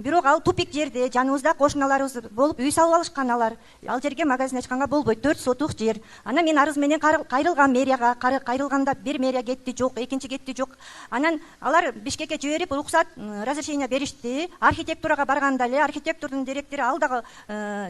бирок ал тупик жерде, жаныбызда кошуналарыбыз болуп үй салып алышкан алар. Ал жерге магазин ачканга болбойт, 4 сотук жер. Анан мен арыз менен кайрылган мэрияга, кайрылганда бир мэрия кетти, жок, экинчи кетти, жок. Анан алар Бишкекке жиберип, уруксат, разрешение беришти. Архитектурага барганда эле архитектордун директору ал дагы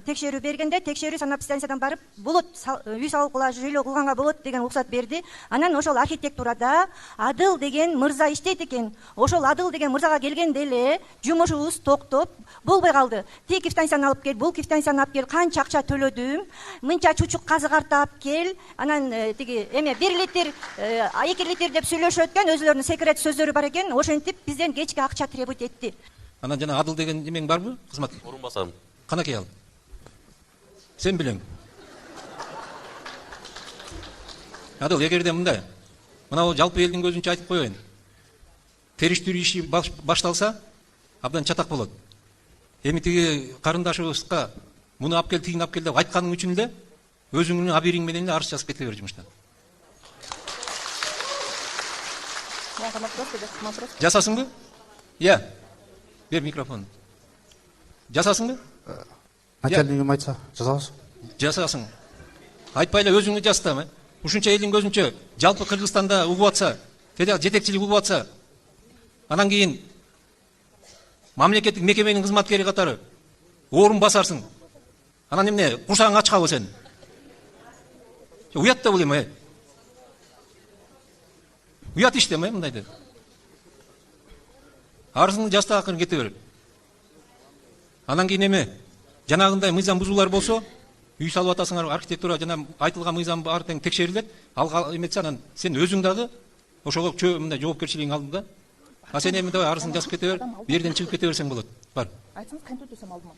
текшерүү бергенде, текшерүү санэпидстанциядан барып, болот, үй салып жыйлоо кылганга болот деген уруксат берди. Анан ошол архитектурада Адыл деген мырза иштейт экен. Ошол Адыл деген мырзага келгенде эле жумушубуз токтоп, болбой калды. Тиги квитанцияны алып кел, бул квитанцияны алып кел, канча акча төлөдүм, мынча чучук казык артап кел. Анан тиги эме 1 литр, 2 литр деп сүйлөшөт экен, өзүлөрүнүн секрет сөздөрү бар экен. Ошентип бизден кечке акча требовать этти. Анан жана Адыл деген эмең барбы, кызмат? Орун басам. Канакей ал? Сен билең. Адыл, эгерде мындай, мына жалпы элдин көзүнчө айтып коеюн. Териштирүү иши башталса, абдан чатак болот. Эми тиги карындашыбызга муну алып кел, тигини алып кел деп айтканың үчүн эле өзүңнүн абириң менен эле арыз жазып кете бер жумуштан. Жасасыңбы? Я. Бер микрофон. Жасасыңбы? Начальнигим айтса, жасабыз. Жасасың. Айтпай эле өзүңнү жаз да. Ушунча элдин көзүнчө жалпы Кыргызстанда угуп атса, жетекчилик угуп атса, анан кийин мамлекеттик мекеменин кызматкери катары орун басарсың. Анан эмне, курсагың ачкабы сен? Уят да бул эме. Уят иште эме мындайды. Арызыңды жаз да акырын кете бер. Анан кийин эме, жанагындай мыйзам бузуулар болсо, үй салып атасыңар, архитектура жана айтылган мыйзам баары тең текшерилет. Ал эметсе анан сен өзүң дагы ошого мындай жоопкерчилигиң алдыңда. А сен эми давай арызыңды жазып кете бер, бу жерден чыгып кете берсең болот. Бар. Айтсаңыз, кантип өтөсөм алдыма?